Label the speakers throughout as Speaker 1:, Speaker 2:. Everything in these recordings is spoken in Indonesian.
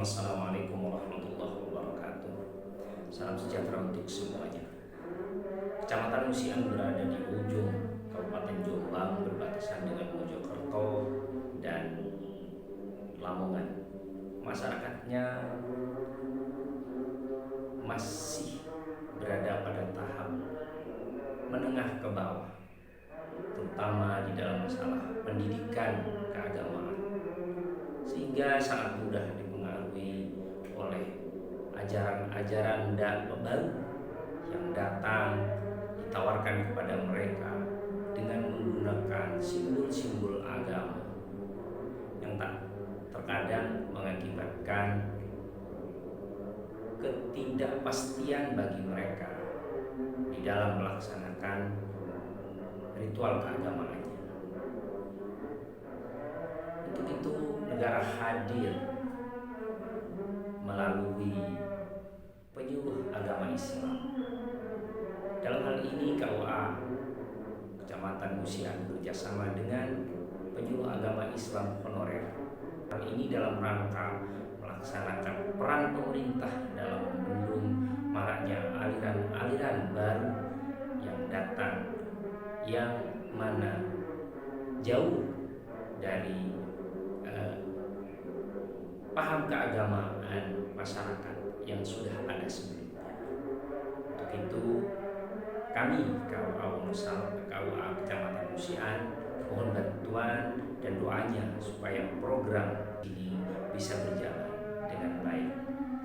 Speaker 1: Assalamualaikum warahmatullahi wabarakatuh. Salam sejahtera untuk semuanya. Kecamatan Musian berada di ujung Kabupaten Jombang, berbatasan dengan Mojokerto dan Lamongan. Masyarakatnya masih berada pada tahap menengah ke bawah, terutama di dalam masalah pendidikan keagamaan, sehingga sangat mudah dipengaruhi oleh ajaran-ajaran baru yang datang ditawarkan kepada mereka dengan menggunakan simbol-simbol agama yang tak terkadang mengakibatkan ketidakpastian bagi mereka di dalam melaksanakan ritual keagamaannya. Untuk itu negara hadir melalui penyuluh agama Islam. Dalam hal ini KUA Kecamatan Musian bekerjasama dengan penyuluh agama Islam honorer. Hal ini dalam rangka melaksanakan peran pemerintah dalam membendung maraknya aliran-aliran baru yang datang, yang mana jauh dari paham keagamaan masyarakat yang sudah ada sebelumnya. Untuk itu kami KUA Kecamatan Musian mohon bantuan dan doanya supaya program ini bisa berjalan dengan baik.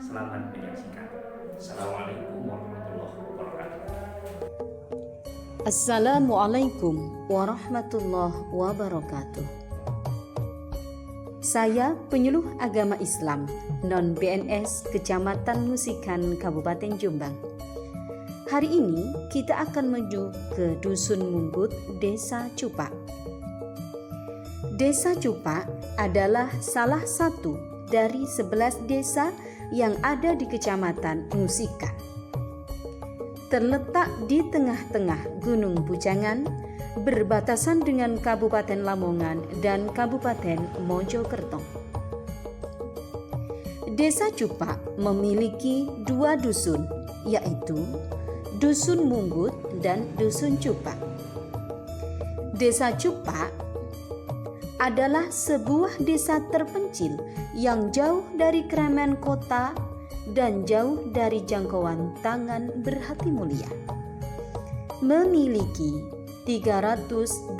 Speaker 1: Selamat menyaksikan. Assalamualaikum warahmatullahi wabarakatuh.
Speaker 2: Assalamualaikum warahmatullahi wabarakatuh. Saya penyuluh agama Islam non-BNS Kecamatan Musikan Kabupaten Jombang. Hari ini kita akan menuju ke Dusun Munggut, Desa Cupak. Desa Cupak adalah salah satu dari 11 desa yang ada di Kecamatan Musikan. Terletak di tengah-tengah Gunung Bujangan, berbatasan dengan Kabupaten Lamongan dan Kabupaten Mojokerto. Desa Cupak memiliki 2 dusun, yaitu Dusun Munggut dan Dusun Cupak. Desa Cupak adalah sebuah desa terpencil yang jauh dari keramaian kota dan jauh dari jangkauan tangan berhati mulia. Memiliki 385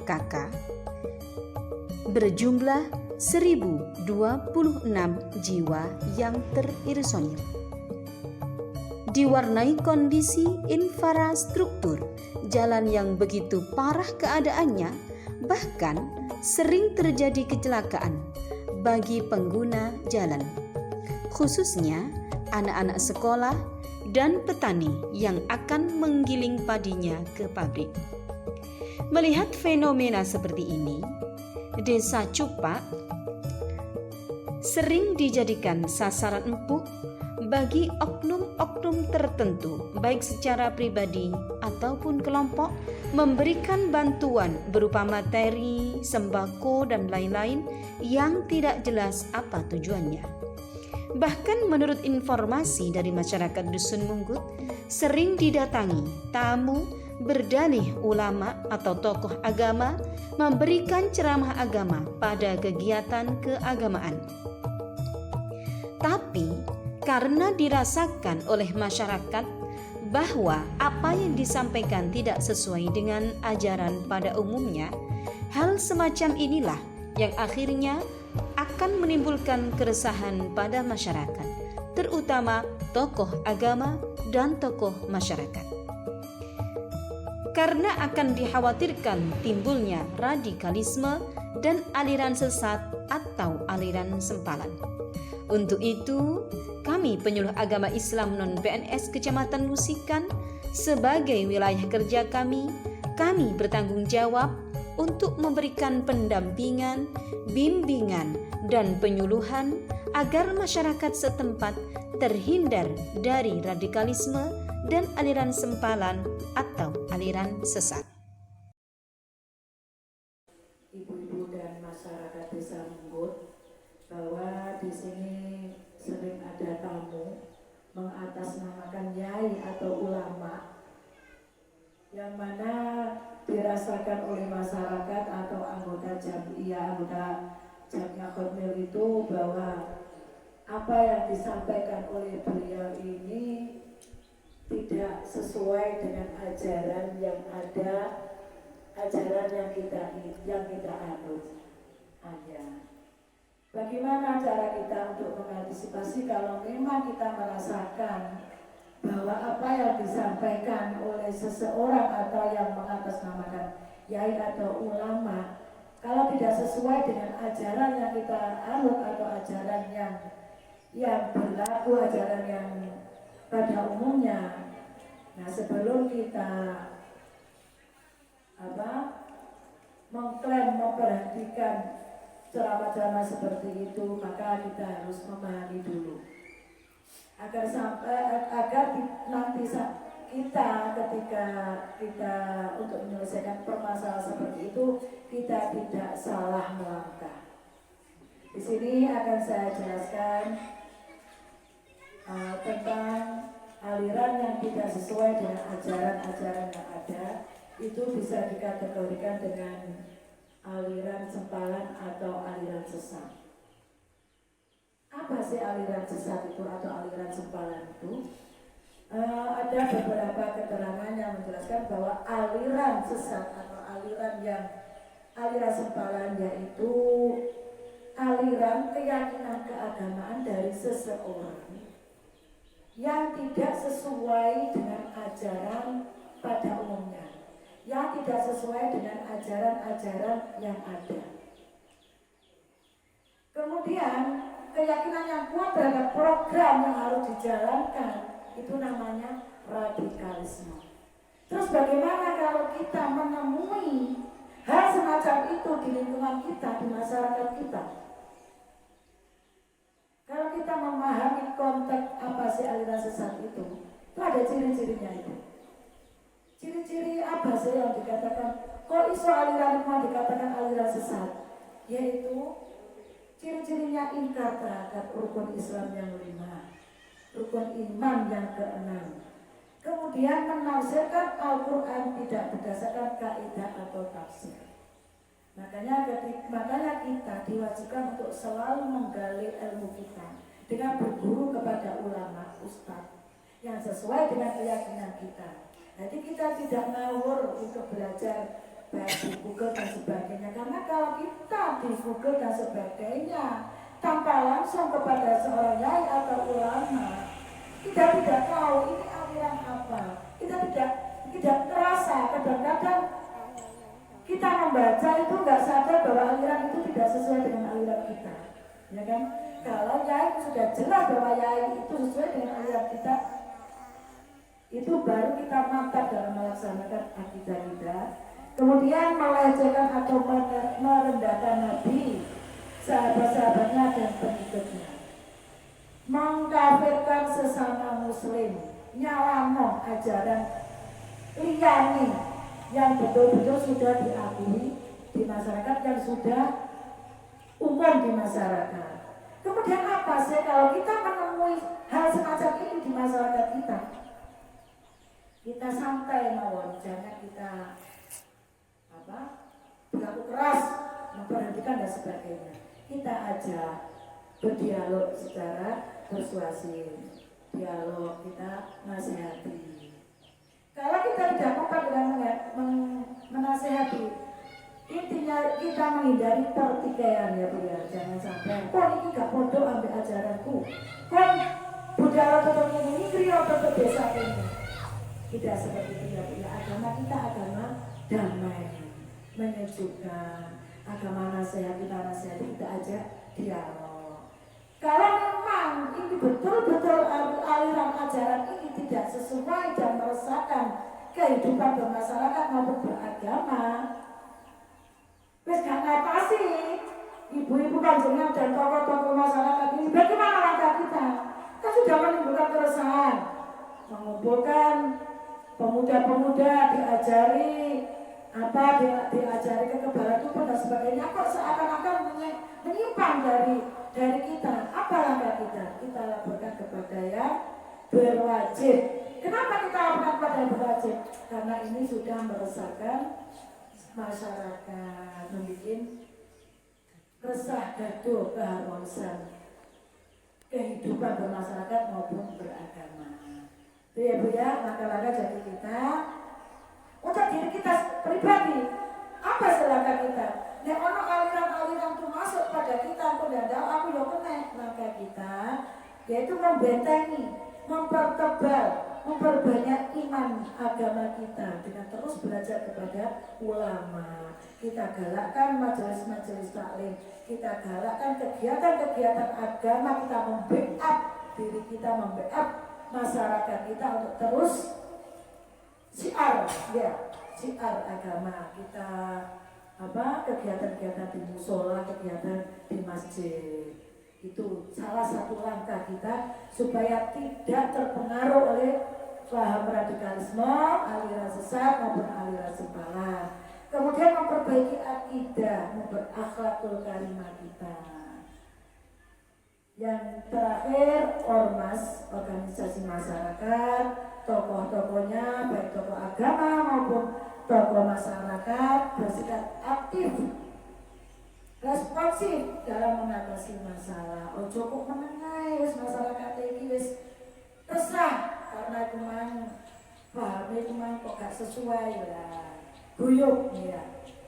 Speaker 2: kakak, berjumlah 1026 jiwa yang terisolir. Diwarnai kondisi infrastruktur jalan yang begitu parah keadaannya, bahkan sering terjadi kecelakaan bagi pengguna jalan, khususnya anak-anak sekolah dan petani yang akan menggiling padinya ke pabrik. Melihat fenomena seperti ini, Desa Cupak sering dijadikan sasaran empuk bagi oknum-oknum tertentu, baik secara pribadi ataupun kelompok, memberikan bantuan berupa materi, sembako, dan lain-lain yang tidak jelas apa tujuannya. Bahkan menurut informasi dari masyarakat Dusun Munggut, sering didatangi tamu berdalih ulama atau tokoh agama memberikan ceramah agama pada kegiatan keagamaan. Tapi karena dirasakan oleh masyarakat bahwa apa yang disampaikan tidak sesuai dengan ajaran pada umumnya, hal semacam inilah yang akhirnya akan menimbulkan keresahan pada masyarakat, terutama tokoh agama dan tokoh masyarakat. Karena akan dikhawatirkan timbulnya radikalisme dan aliran sesat atau aliran sempalan. Untuk itu, kami penyuluh agama Islam non-BNS Kecamatan Musikan sebagai wilayah kerja kami bertanggung jawab untuk memberikan pendampingan, bimbingan, dan penyuluhan agar masyarakat setempat terhindar dari radikalisme dan aliran sempalan atau aliran sesat.
Speaker 3: Ibu-ibu dan masyarakat Desa Munggut, bahwa di sini sering ada tamu mengatasnamakan yai atau ulama yang mana dirasakan oleh masyarakat atau anggota jamiah, anggota jamiah Khatmil itu bahwa apa yang disampaikan oleh beliau ini tidak sesuai dengan ajaran yang ada, ajaran yang kita anut. Bagaimana cara kita untuk mengantisipasi kalau memang kita merasakan bahwa apa yang disampaikan oleh seseorang atau yang mengatasnamakan yai atau ulama kalau tidak sesuai dengan ajaran yang kita anut atau ajaran yang berlaku, ajaran yang pada umumnya. Nah, sebelum kita mengklaim memperhatikan ceramah-ceramah seperti itu, maka kita harus memahami dulu agar nanti kita ketika kita untuk menyelesaikan permasalahan seperti itu kita tidak salah melangkah. Di sini akan saya jelaskan tentang aliran yang tidak sesuai dengan ajaran-ajaran yang ada. Itu bisa dikategorikan dengan aliran sempalan atau aliran sesat. Apa sih aliran sesat itu atau aliran sempalan itu? Ada beberapa keterangan yang menjelaskan bahwa aliran sesat atau aliran sempalan yaitu aliran keyakinan keagamaan dari seseorang yang tidak sesuai dengan ajaran pada umumnya, yang tidak sesuai dengan ajaran-ajaran yang ada. Kemudian keyakinan yang kuat terhadap program yang harus dijalankan itu namanya radikalisme. Terus bagaimana kalau kita menemui hal semacam itu di lingkungan kita, di masyarakat kita? Kalau kita memahami konteks apa sih aliran sesat itu ada ciri-cirinya itu. Ciri-ciri apa sih yang dikatakan kok iso aliran itu dikatakan aliran sesat? Yaitu ciri-cirinya ingkar terhadap rukun Islam yang 5, rukun iman yang ke-6. Kemudian menafsirkan Al-Quran tidak berdasarkan kaidah atau tafsir. Makanya kita diwajibkan untuk selalu menggali ilmu kita dengan berguru kepada ulama, ustadz yang sesuai dengan keyakinan kita. Jadi kita tidak ngawur untuk belajar baik di Google dan sebagainya. Karena kalau kita di Google dan sebagainya tanpa langsung kepada seorang yai atau ulama, kita tidak tahu ini aliran apa. Kita tidak terasa. Kadang-kadang kita membaca itu nggak sadar bahwa aliran itu tidak sesuai dengan aliran kita, ya kan? Kalau yai sudah jelas bahwa yai itu sesuai dengan aliran kita, itu baru kita mantap dalam melaksanakan akidah kita. Kemudian melecehkan atau merendahkan Nabi, sahabat-sahabatnya dan pengikutnya, mengkafirkan sesama muslim, nyalano ajaran liyane yang betul-betul sudah diakui di masyarakat, yang sudah umum di masyarakat. Kemudian apa sih kalau kita menemui hal semacam ini di masyarakat kita? Kita santai mawon, jangan kita berlaku keras, memperhatikan dan sebagainya. Kita ajak berdialog secara persuasif, dialog, kita nasihati. Kalau kita tidak kompak dengan menasehati, intinya kita menghindari pertikaian ya Bu ya. Jangan sampai kok ini gak bodoh ambil ajaranku, kok budaya tetap ini kriya tetap desa ini. Tidak seperti itu ya Bu ya. Agama kita agama damai, menyejukkan. Agama nasihat kita ajak dialog. Kalau memang ini betul-betul aliran ajaran ini tidak sesuai dan meresahkan kehidupan bermasyarakat maupun beragama, wes gak ngapa sih ibu-ibu panjenengan dan tokoh-tokoh masyarakat ini, bagaimana langkah kita? Kan sudah menimbulkan keresahan, mengumpulkan pemuda-pemuda, diajari diajari kekebalan tubuh dan sebagainya, kok seakan-akan menyimpang dari dari kita, apa langkah kita? Kita laporkan kepada yang berwajib. Kenapa kita laporkan kepada yang berwajib? Karena ini sudah meresahkan masyarakat, membuat resah gaduh keharmonisan kehidupan bermasyarakat maupun beragama. Itu ya Bu ya, langkah-langkah dari kita untuk diri kita pribadi. Apa langkah kita? Nek ono aliran-aliran itu masuk pada kita, aku tidak tahu, aku yang kena. Maka kita yaitu membentengi, mempertebal, memperbanyak iman agama kita dengan terus belajar kepada ulama. Kita galakkan majelis-majelis taklim, kita galakkan kegiatan-kegiatan agama, kita membackup diri kita, membackup masyarakat kita untuk terus siar agama kita, kegiatan-kegiatan di musola, kegiatan di masjid. Itu salah satu langkah kita supaya tidak terpengaruh oleh paham radikalisme, aliran sesat maupun aliran sempalan. Kemudian memperbaiki akidah, berakhlakul karimah kita. Yang terakhir, ormas, organisasi masyarakat, tokoh-tokohnya, baik tokoh agama maupun tokoh masyarakat bersikap aktif, responsif dalam mengatasi masalah. Ojo kok menengai wis masyarakat iki wis resah karena cuman pahamnya cuman kok gak sesuai lah. Guyup ya,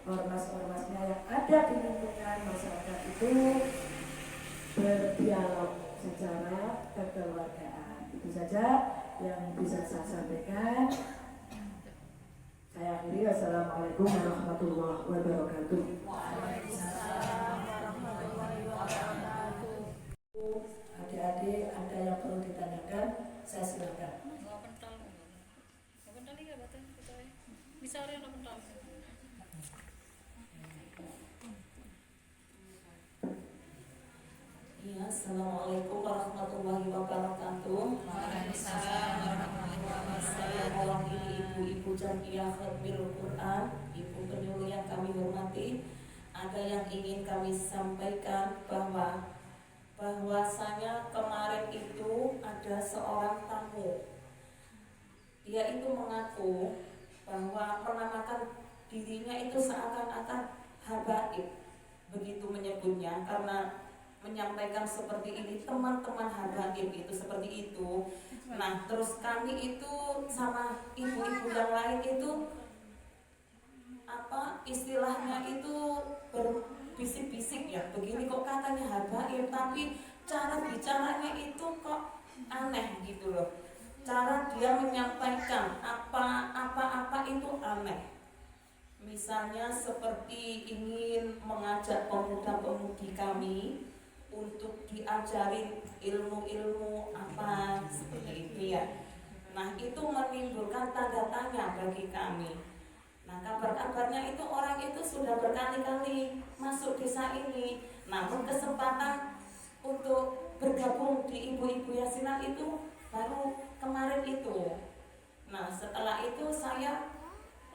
Speaker 3: ormas-ormasnya yang ada di lingkungan masyarakat itu berdialog secara kekeluargaan. Itu saja yang bisa saya sampaikan. Saya akhiri. Assalamualaikum warahmatullahi wabarakatuh. Adik-adik, ada yang perlu ditanyakan, saya silakan.
Speaker 4: Ya, assalamualaikum warahmatullahi wabarakatuh.
Speaker 5: Waalaikumsalam warahmatullahi wabarakatuh.
Speaker 4: Saya mewakili ibu-ibu Jamiyah Khatmil Quran, ibu penyuluh yang kami hormati. Ada yang ingin kami sampaikan bahwasanya kemarin itu ada seorang tamu. Dia itu mengaku bahwa menamakan dirinya itu seakan-akan habaib, begitu menyebutnya, karena menyampaikan seperti ini, teman-teman habaib itu seperti itu. Nah, terus kami itu sama ibu-ibu yang lain itu istilahnya itu berbisik-bisik ya, begini kok katanya habaib, tapi cara bicaranya itu kok aneh gitu loh. Cara dia menyampaikan apa-apa itu aneh. Misalnya seperti ingin mengajak pemuda-pemudi kami untuk diajarin ilmu-ilmu apa seperti itu ya. Nah, itu menimbulkan tanda tanya bagi kami. Nah, kabar-kabarnya itu orang itu sudah berkali-kali masuk desa ini, namun kesempatan untuk bergabung di ibu-ibu yasinan itu baru kemarin itu. Nah, setelah itu saya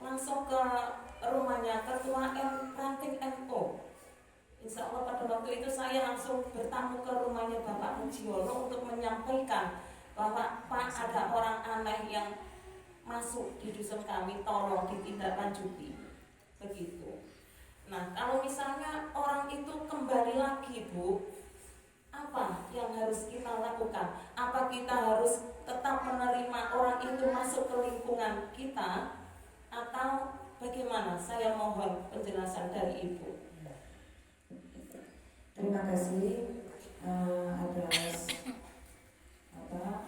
Speaker 4: langsung ke rumahnya ketua ranting NU. Insya Allah pada waktu itu saya langsung bertamu ke rumahnya Bapak Mujiono untuk menyampaikan bahwa Pak, ada orang aneh yang masuk di dusun kami, tolong ditindaklanjuti. Begitu. Nah, kalau misalnya orang itu kembali lagi, Bu, apa yang harus kita lakukan? Apa kita harus tetap menerima orang itu masuk ke lingkungan kita atau bagaimana? Saya mohon penjelasan dari Ibu.
Speaker 3: Terima kasih atas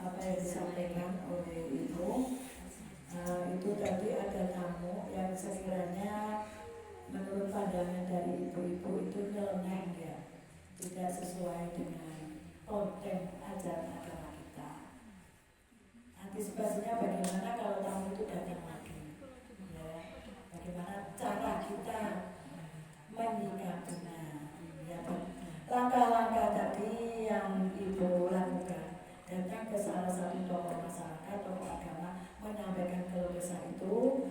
Speaker 3: apa yang disampaikan oleh Ibu. Itu tadi ada tamu yang sekiranya menurut pandangan dari ibu-ibu itu nyeleneh ya, tidak sesuai dengan konten ajaran agama kita. Antisipasinya bagaimana kalau tamu itu datang lagi? Ya, bagaimana cara kita menyikapinya? Ya, langkah-langkah tadi yang Ibu lakukan, datang ke salah satu tokoh masyarakat, tokoh agama, menyampaikan keluh kesah itu,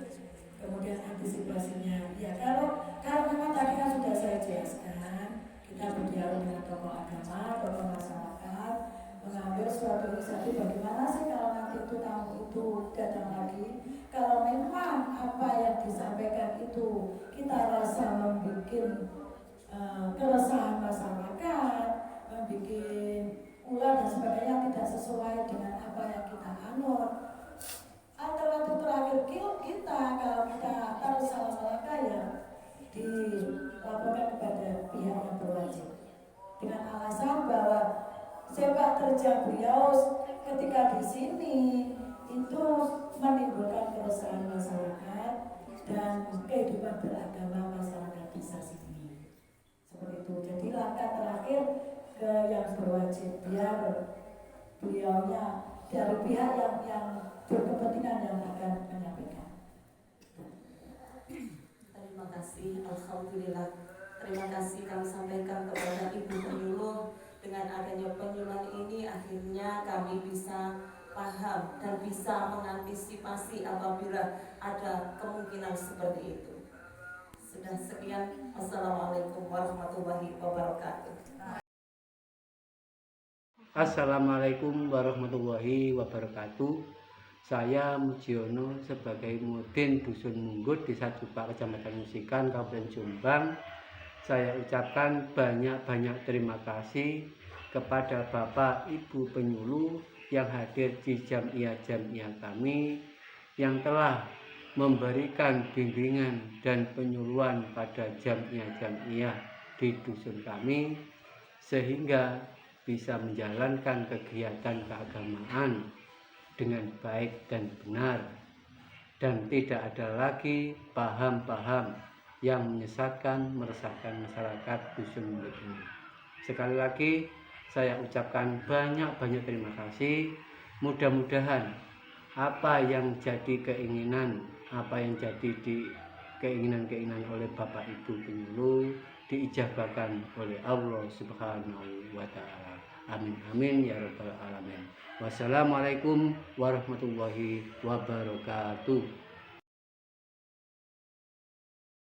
Speaker 3: kemudian antisipasinya. Ya, kalau memang tadi kan sudah saya jelaskan, kita berdialog dengan tokoh agama, tokoh masyarakat, mengambil suatu inisiatif bagaimana sih kalau nanti itu tamu itu datang lagi, kalau memang apa yang disampaikan itu kita rasa membuat keresahan masyarakat, membuat ulah dan sebagainya tidak sesuai dengan apa yang kita anut. Alternatif terakhir kita kalau kita taruh salah langkah ya dilaporkan kepada pihak yang berwajib dengan alasan bahwa sepak terjang beliau ketika di sini itu menimbulkan keresahan masyarakat dan kehidupan beragama masyarakat desa sini. Seperti itu. Jadi langkah terakhir ke yang berwajib biar beliaunya dari pihak yang berkepentingan yang akan menyampaikan.
Speaker 4: Terima kasih, alhamdulillah. Terima kasih kami sampaikan kepada Ibu Penyuluh. Dengan adanya penyuluhan ini akhirnya kami bisa paham dan bisa mengantisipasi apabila ada kemungkinan seperti itu. Sudah sekian, wassalamualaikum warahmatullahi wabarakatuh.
Speaker 6: Assalamualaikum warahmatullahi wabarakatuh. Saya Mujiono sebagai Mudin Dusun Munggut, Desa Jupak, Kecamatan Musikan, Kabupaten Jombang. Saya ucapkan banyak-banyak terima kasih kepada Bapak Ibu Penyuluh yang hadir di jamiah-jamiah kami, yang telah memberikan bimbingan dan penyuluhan pada jamiah-jamiah di dusun kami, sehingga bisa menjalankan kegiatan keagamaan dengan baik dan benar, dan tidak ada lagi paham-paham yang menyesatkan, meresahkan masyarakat dusun Munggut ini. Sekali lagi saya ucapkan banyak-banyak terima kasih. Mudah-mudahan apa yang jadi keinginan, apa yang jadi keinginan oleh Bapak Ibu Penyuluh diijabahkan oleh Allah Subhanahu wa Ta'ala. Amin amin ya rabbal alamin. Wassalamualaikum warahmatullahi wabarakatuh.